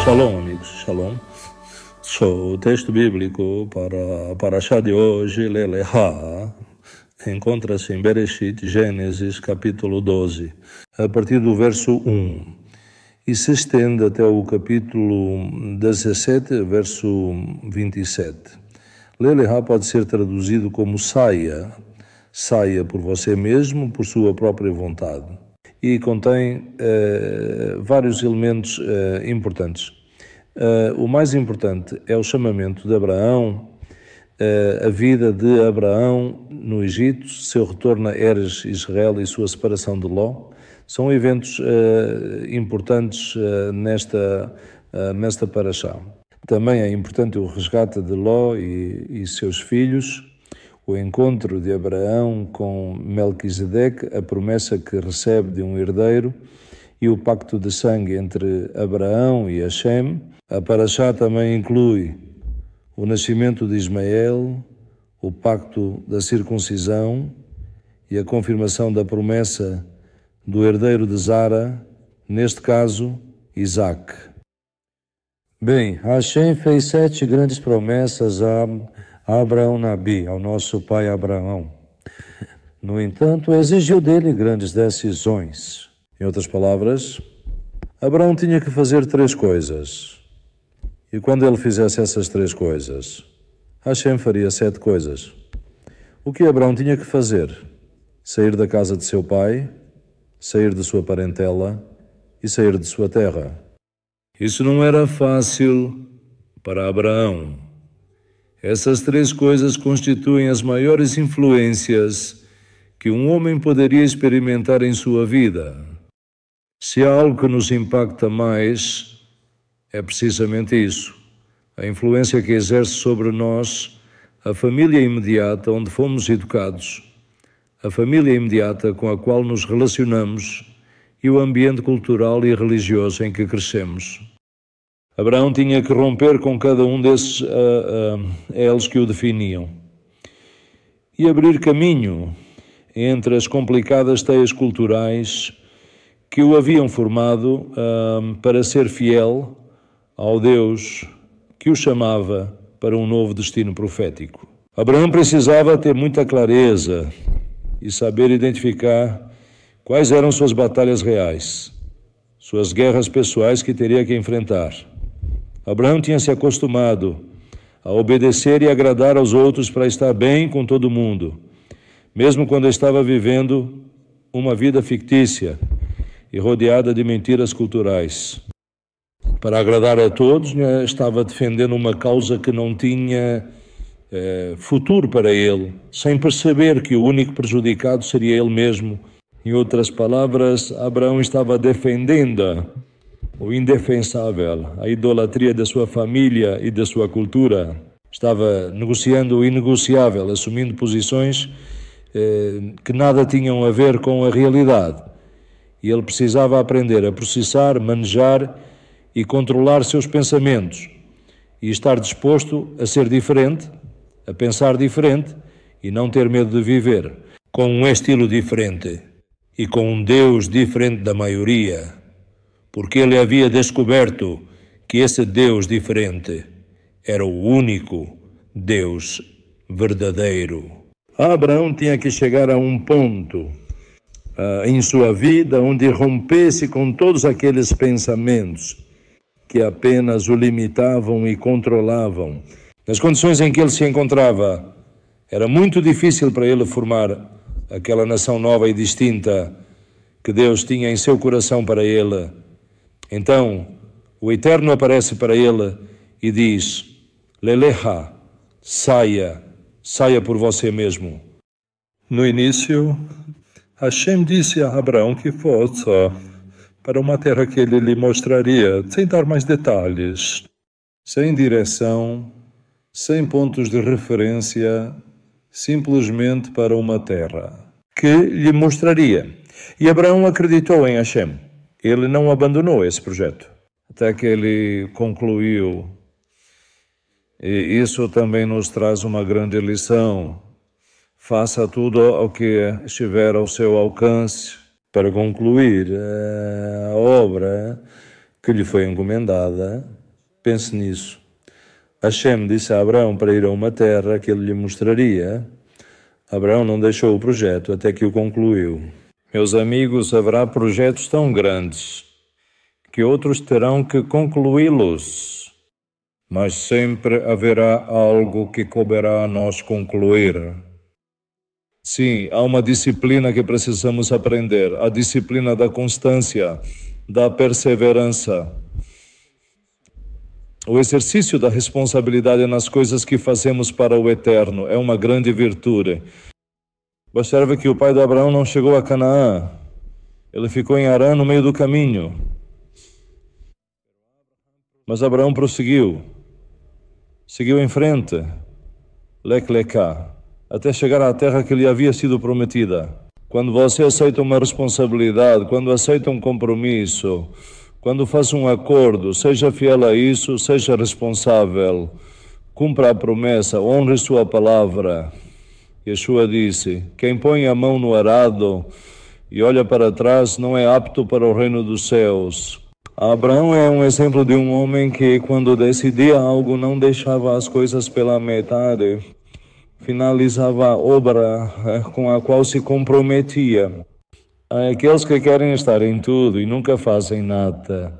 Shalom, amigos, shalom. O texto bíblico para a Parashá de hoje, Leleha, encontra-se em Bereshit, Gênesis, capítulo 12, a partir do verso 1, e se estende até o capítulo 17, verso 27. Leleha pode ser traduzido como saia por você mesmo, por sua própria vontade. E contém vários elementos importantes. O mais importante é o chamamento de Abraão, a vida de Abraão no Egito, seu retorno a Eres, Israel e sua separação de Ló. São eventos importantes nesta parashá. Também é importante o resgate de Ló e seus filhos, o encontro de Abraão com Melquisedeque, a promessa que recebe de um herdeiro e o pacto de sangue entre Abraão e Hashem. A parashá também inclui o nascimento de Ismael, o pacto da circuncisão e a confirmação da promessa do herdeiro de Zara, neste caso, Isaac. Bem, Hashem fez 7 grandes promessas a Abraão Nabi, ao nosso pai Abraão. No entanto, exigiu dele grandes decisões. Em outras palavras, Abraão tinha que fazer 3 coisas. E quando ele fizesse essas 3 coisas, Hashem faria 7 coisas. O que Abraão tinha que fazer? Sair da casa de seu pai, sair de sua parentela e sair de sua terra. Isso não era fácil para Abraão. Essas 3 coisas constituem as maiores influências que um homem poderia experimentar em sua vida. Se há algo que nos impacta mais, é precisamente isso. A influência que exerce sobre nós a família imediata onde fomos educados, a família imediata com a qual nos relacionamos e o ambiente cultural e religioso em que crescemos. Abraão tinha que romper com cada um desses elos que o definiam e abrir caminho entre as complicadas teias culturais que o haviam formado para ser fiel ao Deus que o chamava para um novo destino profético. Abraão precisava ter muita clareza e saber identificar quais eram suas batalhas reais, suas guerras pessoais que teria que enfrentar. Abraão tinha se acostumado a obedecer e agradar aos outros para estar bem com todo mundo, mesmo quando estava vivendo uma vida fictícia e rodeada de mentiras culturais. Para agradar a todos, estava defendendo uma causa que não tinha futuro para ele, sem perceber que o único prejudicado seria ele mesmo. Em outras palavras, Abraão estava defendendo o indefensável, a idolatria da sua família e da sua cultura. Estava negociando o inegociável, assumindo posições que nada tinham a ver com a realidade. E ele precisava aprender a processar, manejar e controlar seus pensamentos e estar disposto a ser diferente, a pensar diferente e não ter medo de viver com um estilo diferente e com um Deus diferente da maioria, porque ele havia descoberto que esse Deus diferente era o único Deus verdadeiro. Abraão tinha que chegar a um ponto em sua vida onde rompesse com todos aqueles pensamentos que apenas o limitavam e controlavam. Nas condições em que ele se encontrava, era muito difícil para ele formar aquela nação nova e distinta que Deus tinha em seu coração para ele. Então, o Eterno aparece para ele e diz: Leleha, saia por você mesmo. No início, Hashem disse a Abraão que fosse para uma terra que ele lhe mostraria, sem dar mais detalhes, sem direção, sem pontos de referência, simplesmente para uma terra que lhe mostraria. E Abraão acreditou em Hashem. Ele não abandonou esse projeto, até que ele concluiu. E isso também nos traz uma grande lição. Faça tudo o que estiver ao seu alcance para concluir a obra que lhe foi encomendada. Pense nisso. Hashem disse a Abraão para ir a uma terra que ele lhe mostraria. Abraão não deixou o projeto até que o concluiu. Meus amigos, haverá projetos tão grandes que outros terão que concluí-los. Mas sempre haverá algo que couberá a nós concluir. Sim, há uma disciplina que precisamos aprender, a disciplina da constância, da perseverança. O exercício da responsabilidade nas coisas que fazemos para o eterno é uma grande virtude. Observe que o pai de Abraão não chegou a Canaã. Ele ficou em Harã no meio do caminho. Mas Abraão prosseguiu. Seguiu em frente. Lek Leká, até chegar à terra que lhe havia sido prometida. Quando você aceita uma responsabilidade, quando aceita um compromisso, quando faz um acordo, seja fiel a isso, seja responsável, cumpra a promessa, honre sua palavra. Yeshua disse, quem põe a mão no arado e olha para trás não é apto para o reino dos céus. Abraão é um exemplo de um homem que, quando decidia algo, não deixava as coisas pela metade, finalizava a obra com a qual se comprometia. Há aqueles que querem estar em tudo e nunca fazem nada.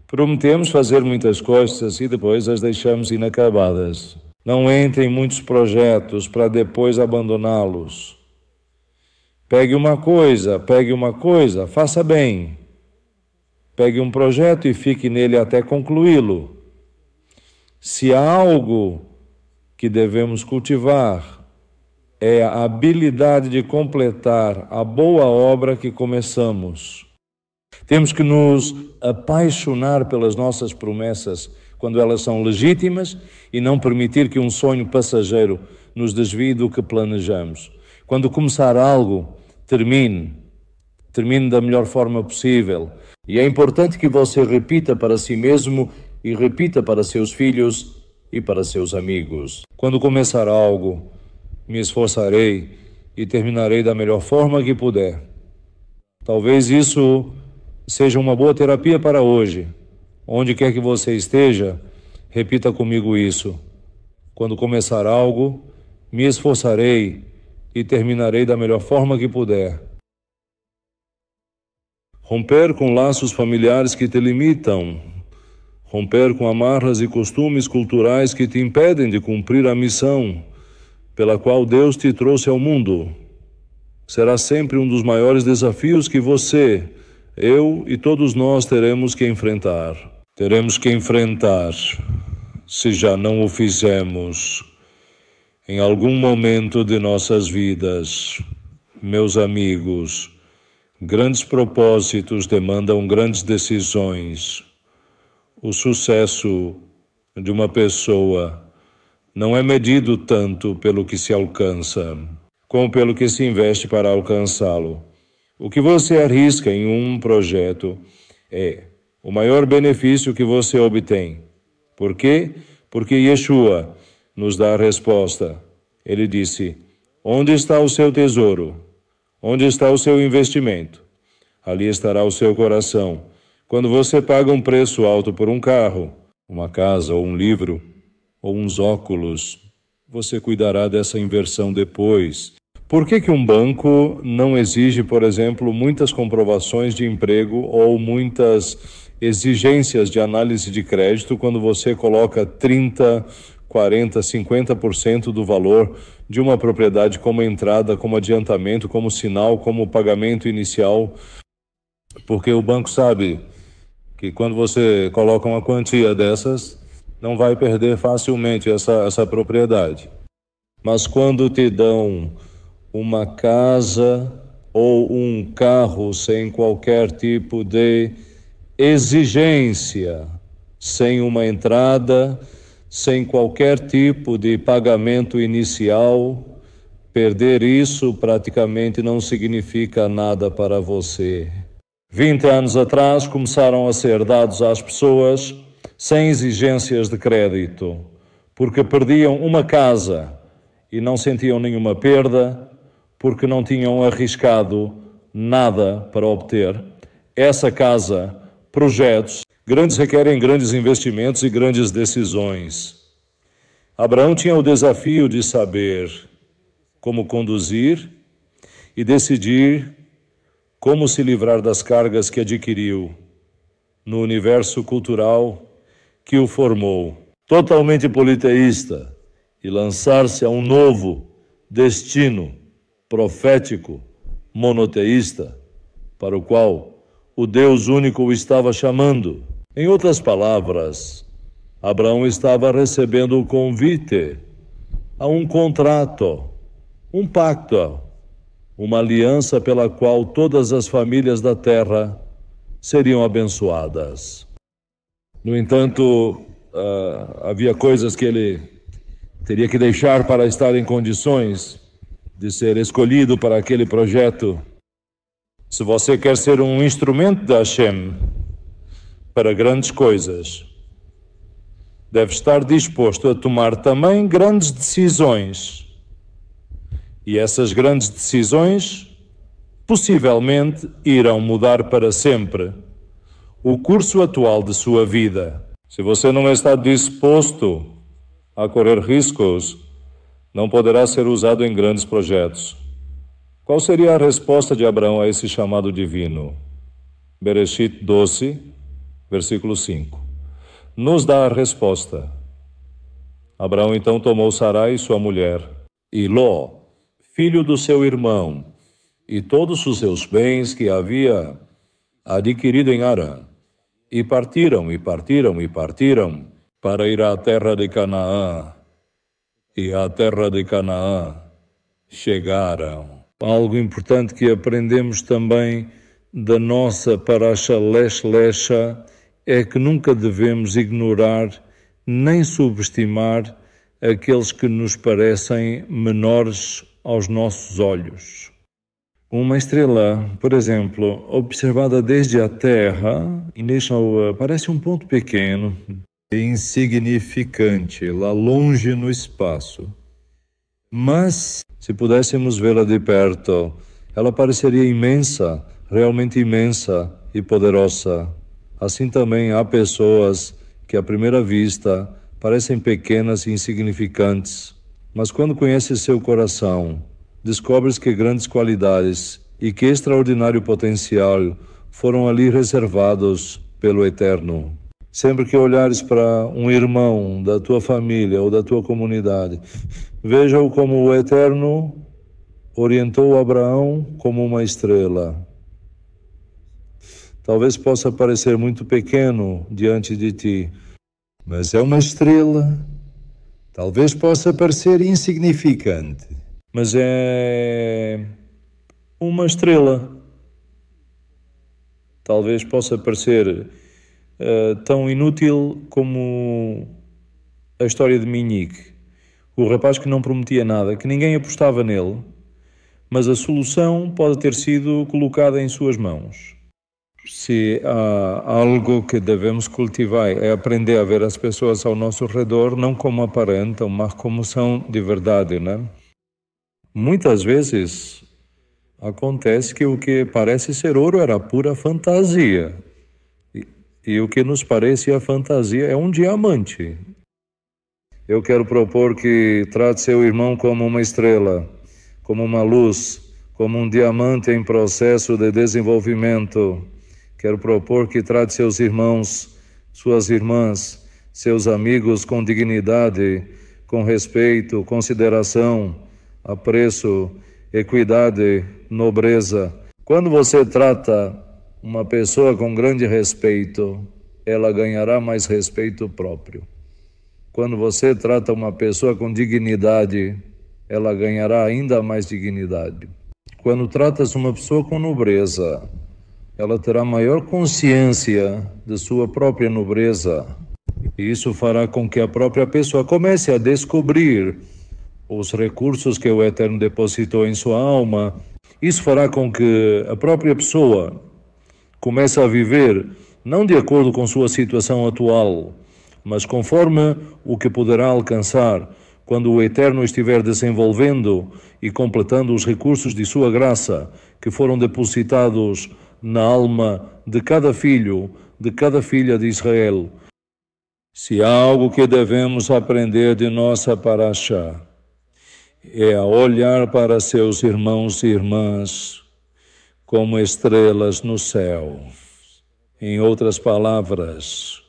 Prometemos fazer muitas coisas e depois as deixamos inacabadas. Não entre em muitos projetos para depois abandoná-los. Pegue uma coisa, faça bem. Pegue um projeto e fique nele até concluí-lo. Se há algo que devemos cultivar, é a habilidade de completar a boa obra que começamos. Temos que nos apaixonar pelas nossas promessas quando elas são legítimas e não permitir que um sonho passageiro nos desvie do que planejamos. Quando começar algo, termine da melhor forma possível. E é importante que você repita para si mesmo e repita para seus filhos e para seus amigos. Quando começar algo, me esforçarei e terminarei da melhor forma que puder. Talvez isso seja uma boa terapia para hoje. Onde quer que você esteja, repita comigo isso. Quando começar algo, me esforçarei e terminarei da melhor forma que puder. Romper com laços familiares que te limitam. Romper com amarras e costumes culturais que te impedem de cumprir a missão pela qual Deus te trouxe ao mundo. Será sempre um dos maiores desafios que você, eu e todos nós teremos que enfrentar. Teremos que enfrentar, se já não o fizemos, em algum momento de nossas vidas. Meus amigos, grandes propósitos demandam grandes decisões. O sucesso de uma pessoa não é medido tanto pelo que se alcança, como pelo que se investe para alcançá-lo. O que você arrisca em um projeto é o maior benefício que você obtém. Por quê? Porque Yeshua nos dá a resposta. Ele disse, onde está o seu tesouro? Onde está o seu investimento? Ali estará o seu coração. Quando você paga um preço alto por um carro, uma casa ou um livro, ou uns óculos, você cuidará dessa inversão depois. Por que um banco não exige, por exemplo, muitas comprovações de emprego ou muitas exigências de análise de crédito quando você coloca 30%, 40%, 50% do valor de uma propriedade como entrada, como adiantamento, como sinal, como pagamento inicial? Porque o banco sabe que quando você coloca uma quantia dessas, não vai perder facilmente essa propriedade. Mas quando te dão uma casa ou um carro sem qualquer tipo de exigência, sem uma entrada, sem qualquer tipo de pagamento inicial, perder isso praticamente não significa nada para você. 20 anos atrás começaram a ser dados às pessoas sem exigências de crédito, porque perdiam uma casa e não sentiam nenhuma perda, porque não tinham arriscado nada para obter essa casa, projetos Grandes requerem grandes investimentos e grandes decisões. Abraão tinha o desafio de saber como conduzir e decidir como se livrar das cargas que adquiriu no universo cultural que o formou. Totalmente politeísta e lançar-se a um novo destino profético monoteísta para o qual o Deus único o estava chamando. Em outras palavras, Abraão estava recebendo o convite a um contrato, um pacto, uma aliança pela qual todas as famílias da terra seriam abençoadas. No entanto, havia coisas que ele teria que deixar para estar em condições de ser escolhido para aquele projeto. Se você quer ser um instrumento da Hashem para grandes coisas, deve estar disposto a tomar também grandes decisões. E essas grandes decisões possivelmente irão mudar para sempre o curso atual de sua vida. Se você não está disposto a correr riscos, não poderá ser usado em grandes projetos. Qual seria a resposta de Abraão a esse chamado divino? Bereshit 12, versículo 5. Nos dá a resposta. Abraão então tomou Sarai, sua mulher, e Ló, filho do seu irmão, e todos os seus bens que havia adquirido em Harã, e partiram para ir à terra de Canaã. E à terra de Canaã chegaram. Algo importante que aprendemos também da nossa Parasha Lech Lecha é que nunca devemos ignorar nem subestimar aqueles que nos parecem menores aos nossos olhos. Uma estrela, por exemplo, observada desde a Terra, parece um ponto pequeno, insignificante, lá longe no espaço. Mas, se pudéssemos vê-la de perto, ela pareceria imensa, realmente imensa e poderosa. Assim também há pessoas que, à primeira vista, parecem pequenas e insignificantes, mas quando conheces seu coração, descobres que grandes qualidades e que extraordinário potencial foram ali reservados pelo Eterno. Sempre que olhares para um irmão da tua família ou da tua comunidade, veja-o como o Eterno orientou Abraão como uma estrela. Talvez possa parecer muito pequeno diante de ti, mas é uma estrela. Talvez possa parecer insignificante, mas é uma estrela. Talvez possa parecer tão inútil como a história de Minhique, o rapaz que não prometia nada, que ninguém apostava nele, mas a solução pode ter sido colocada em suas mãos. Se há algo que devemos cultivar é aprender a ver as pessoas ao nosso redor não como aparentam, mas como são de verdade, né? Muitas vezes acontece que o que parece ser ouro era pura fantasia. E o que nos parece a fantasia é um diamante. Eu quero propor que trate seu irmão como uma estrela, como uma luz, como um diamante em processo de desenvolvimento. Quero propor que trate seus irmãos, suas irmãs, seus amigos com dignidade, com respeito, consideração, apreço, equidade, nobreza. Quando você trata uma pessoa com grande respeito, ela ganhará mais respeito próprio. Quando você trata uma pessoa com dignidade, ela ganhará ainda mais dignidade. Quando tratas uma pessoa com nobreza, ela terá maior consciência de sua própria nobreza. E isso fará com que a própria pessoa comece a descobrir os recursos que o Eterno depositou em sua alma. Isso fará com que a própria pessoa comece a viver não de acordo com sua situação atual, mas conforme o que poderá alcançar quando o Eterno estiver desenvolvendo e completando os recursos de sua graça que foram depositados na alma de cada filho, de cada filha de Israel. Se há algo que devemos aprender de nossa paraxá, é a olhar para seus irmãos e irmãs como estrelas no céu. Em outras palavras,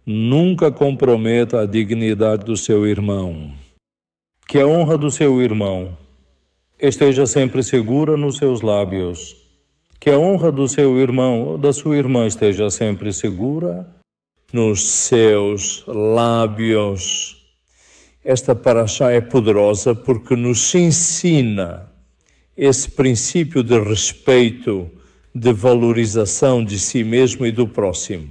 nunca comprometa a dignidade do seu irmão. Que a honra do seu irmão esteja sempre segura nos seus lábios. Que a honra do seu irmão ou da sua irmã esteja sempre segura nos seus lábios. Esta paraxá é poderosa porque nos ensina esse princípio de respeito, de valorização de si mesmo e do próximo.